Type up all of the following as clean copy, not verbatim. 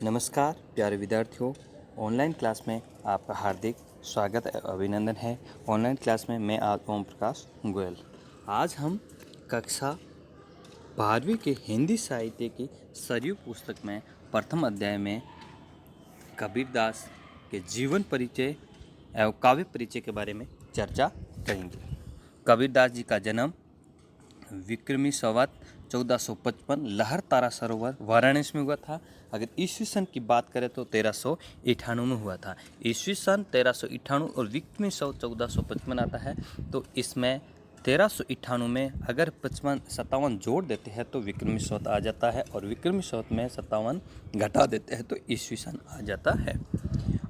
नमस्कार प्यारे विद्यार्थियों। ऑनलाइन क्लास में आपका हार्दिक स्वागत अभिनंदन है। ऑनलाइन क्लास में मैं आज ओम प्रकाश गोयल। आज हम कक्षा 12वीं के हिंदी साहित्य की सरयू पुस्तक में प्रथम अध्याय में कबीरदास के जीवन परिचय एवं काव्य परिचय के बारे में चर्चा करेंगे। कबीरदास जी का जन्म विक्रमी संवत 1455 लहर तारा सरोवर वाराणसी में हुआ था। अगर ईस्वी सन की बात करें तो 1398 में हुआ था। ईस्वी सन 1398 और विक्रमी संवत 1455 आता है, तो इसमें 1398 में अगर 57 जोड़ देते हैं तो विक्रमी संवत आ जाता है, और विक्रमी संवत में 57 घटा देते हैं तो ईस्वी सन आ जाता है।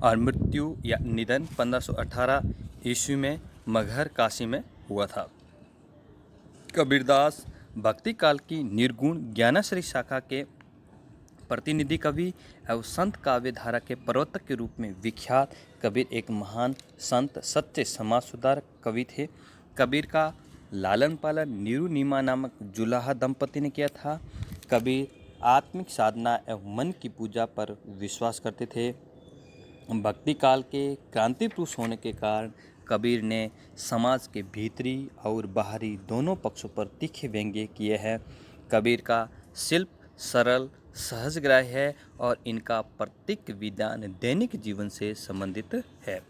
और मृत्यु या निधन 1518 ईस्वी में मगहर काशी में हुआ था। कबीरदास भक्ति काल की निर्गुण ज्ञानाश्रय शाखा के प्रतिनिधि कवि एवं संत काव्य धारा के प्रवर्तक के रूप में विख्यात कबीर एक महान संत सच्चे समाज सुधारक कवि थे। कबीर का लालन पालन नीरू नीमा नामक जुलाहा दंपति ने किया था। कबीर आत्मिक साधना एवं मन की पूजा पर विश्वास करते थे। भक्ति काल के क्रांति पुरुष होने के कारण कबीर ने समाज के भीतरी और बाहरी दोनों पक्षों पर तीखे व्यंग्य किए हैं। कबीर का शिल्प सरल सहजग्राही है और इनका प्रत्येक विधान दैनिक जीवन से संबंधित है।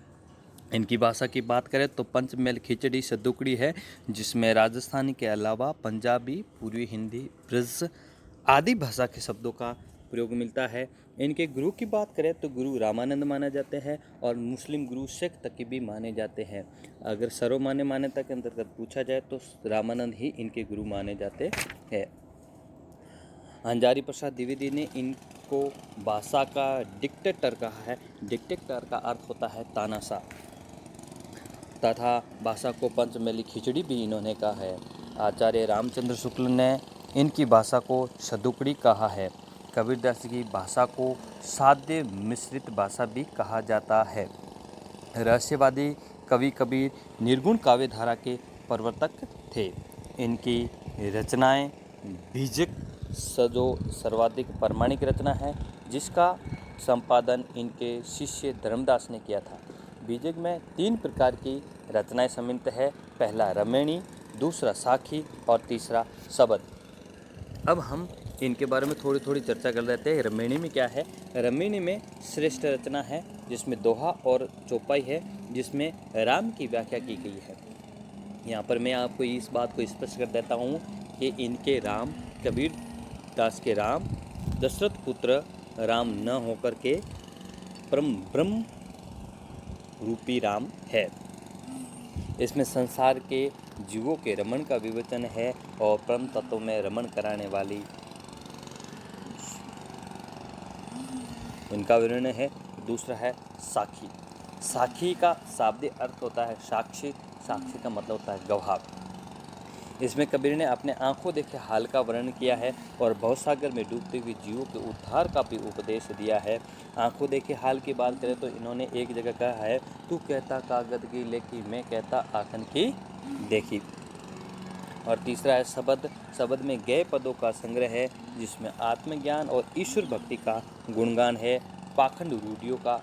इनकी भाषा की बात करें तो पंचमेल खिचड़ी सदुकड़ी है, जिसमें राजस्थानी के अलावा पंजाबी, पूर्वी हिंदी, ब्रज आदि भाषा के शब्दों का प्रयोग मिलता है। इनके गुरु की बात करें तो गुरु रामानंद माने जाते हैं और मुस्लिम गुरु शेख तकी भी माने जाते हैं। अगर सर्वमान्य मान्यता के अंतर्गत पूछा जाए तो रामानंद ही इनके गुरु माने जाते हैं। हंजारी प्रसाद द्विवेदी ने इनको भाषा का डिक्टेटर कहा है। डिक्टेटर का अर्थ होता है तानाशाह, तथा भाषा को पंचमेली खिचड़ी भी इन्होंने कहा है। आचार्य रामचंद्र शुक्ल ने इनकी भाषा को सदुकड़ी कहा है। कबीरदास की भाषा को साध्य मिश्रित भाषा भी कहा जाता है। रहस्यवादी कवि कबीर निर्गुण काव्य धारा के प्रवर्तक थे। इनकी रचनाएं बीजक जो सर्वाधिक प्रामाणिक रचना है, जिसका संपादन इनके शिष्य धर्मदास ने किया था। बीजक में 3 प्रकार की रचनाएं सम्मिलित है। पहला रमेणी, दूसरा साखी और तीसरा शबद। अब हम इनके बारे में थोड़ी थोड़ी चर्चा कर लेते हैं। रमेणी में क्या है? रमेणी में श्रेष्ठ रचना है, जिसमें दोहा और चौपाई है, जिसमें राम की व्याख्या की गई है। यहाँ पर मैं आपको इस बात को स्पष्ट कर देता हूँ कि इनके राम, कबीर दास के राम दशरथ पुत्र राम न होकर के परम ब्रह्म रूपी राम है। इसमें संसार के जीवों के रमण का विवेचन है और परम तत्व में रमण कराने वाली इनका वर्णन है। दूसरा है साखी। साखी का शाब्दिक अर्थ होता है साक्षी। साक्षी का मतलब होता है गवाह। इसमें कबीर ने अपने आंखों देखे हाल का वर्णन किया है और भवसागर में डूबते हुए जीवों के उद्धार का भी उपदेश दिया है। आंखों देखे हाल की बात करें तो इन्होंने एक जगह कहा है, तू कहता कागद की लेखी, मैं कहता आखन की देखी। और तीसरा है शबद। शबद में गए पदों का संग्रह है, जिसमें आत्मज्ञान और ईश्वर भक्ति का गुणगान है। पाखंड रूढ़ियों का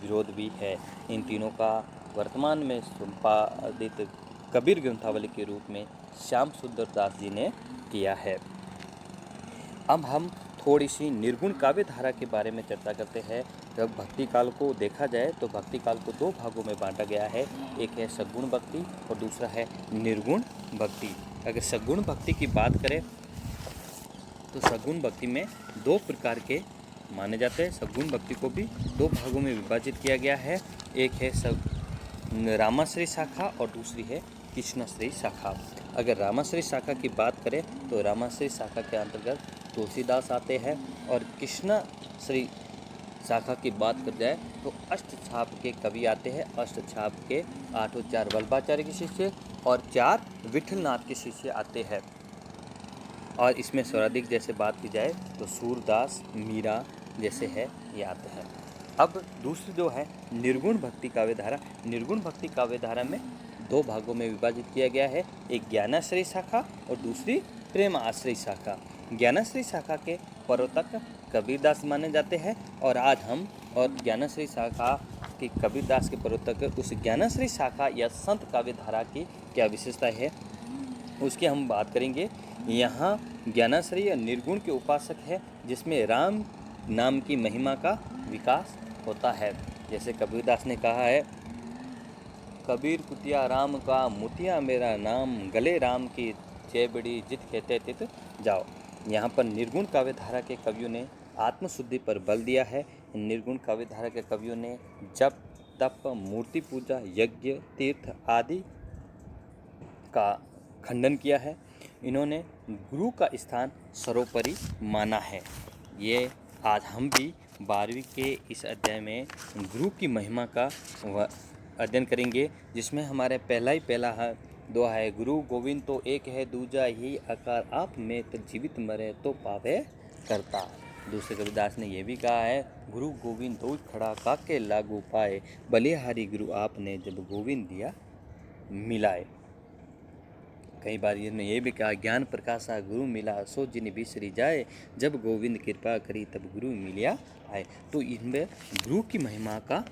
विरोध भी है। इन तीनों का वर्तमान में संपादित कबीर ग्रंथावली के रूप में श्याम सुंदर दास जी ने किया है। अब हम थोड़ी सी निर्गुण काव्य धारा के बारे में चर्चा करते हैं। जब भक्ति काल को देखा जाए तो भक्ति काल को 2 भागों में बांटा गया है। एक है सगुण भक्ति और दूसरा है निर्गुण भक्ति। अगर सगुण भक्ति की बात करें तो सगुण भक्ति में 2 प्रकार के माने जाते हैं। सगुण भक्ति को भी 2 भागों में विभाजित किया गया है। एक है रामाश्रय शाखा और दूसरी है कृष्णाश्रय शाखा। अगर रामाश्रय शाखा की बात करें तो रामाश्रय शाखा के अंतर्गत तुलसीदास आते हैं, और कृष्णाश्रय शाखा की बात कर जाए तो अष्टछाप के कवि आते हैं। अष्टछाप के 4 वल्लभाचार्य के शिष्य और 4 विठलनाथ के शिष्य आते हैं। और इसमें सर्वाधिक जैसे बात की जाए तो सूरदास, मीरा जैसे है ये आते हैं। अब दूसरी जो है निर्गुण भक्ति काव्य धारा। निर्गुण भक्ति काव्य धारा में 2 भागों में विभाजित किया गया है। एक ज्ञानाश्रय शाखा और दूसरी प्रेम आश्रय शाखा। ज्ञानाश्रय शाखा के प्रवर्तक कबीरदास माने जाते हैं। और आज हम और ज्ञानश्री शाखा की कबीरदास के प्रवर्तक उस ज्ञानश्री शाखा या संत काव्य धारा की क्या विशेषता है उसकी हम बात करेंगे। यहाँ ज्ञानश्री या निर्गुण के उपासक है, जिसमें राम नाम की महिमा का विकास होता है। जैसे कबीरदास ने कहा है, कबीर कुतिया राम का मुतिया मेरा नाम, गले राम की चेबड़ी जित कहते तित जाओ। यहाँ पर निर्गुण काव्य धारा के कवियों ने आत्मशुद्धि पर बल दिया है। निर्गुण काव्य धारा के कवियों ने जप, तप, मूर्ति पूजा, यज्ञ, तीर्थ आदि का खंडन किया है। इन्होंने गुरु का स्थान सर्वोपरि माना है। ये आज हम भी 12वीं के इस अध्याय में गुरु की महिमा का अध्ययन करेंगे, जिसमें हमारे पहला दोहा है, गुरु गोविंद तो एक है, दूजा ही आकार आप में तो जीवित मरे तो पावे करता। दूसरे कबीरदास ने यह भी कहा है, गुरु गोविंद दो खड़ा काके लागू पाए, बलिहारी गुरु आपने जब गोविंद दिया मिलाए। कई बार इन्होंने ये भी कहा, ज्ञान प्रकाशा गुरु मिला, सो जिन बिसरी जाए, जब गोविंद कृपा करी तब गुरु मिलिया आए। तो इनमें गुरु की महिमा का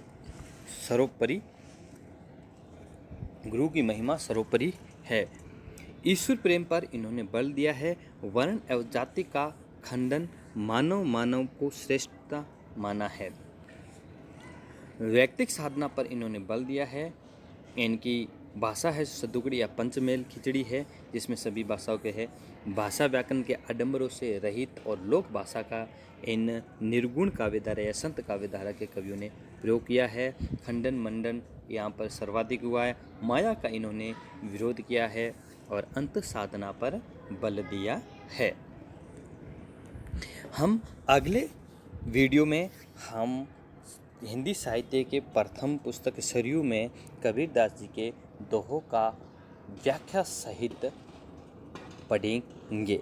गुरु की महिमा सर्वोपरि है। ईश्वर प्रेम पर इन्होंने बल दिया है। वर्ण एवं जाति का खंडन, मानव को श्रेष्ठता माना है। वैयक्तिक साधना पर इन्होंने बल दिया है। इनकी भाषा है सदुगड़ी या पंचमेल खिचड़ी है, जिसमें सभी भाषाओं के है। भाषा व्याकरण के आडंबरों से रहित और लोक भाषा का इन निर्गुण काव्यधारा या संत काव्यधारा के कवियों ने प्रयोग किया है। खंडन मंडन यहाँ पर सर्वाधिक हुआ है। माया का इन्होंने विरोध किया है और अंत साधना पर बल दिया है। हम अगले वीडियो में हम हिंदी साहित्य के प्रथम पुस्तक सरयू में कबीरदास जी के दोहों का व्याख्या सहित पढ़ेंगे।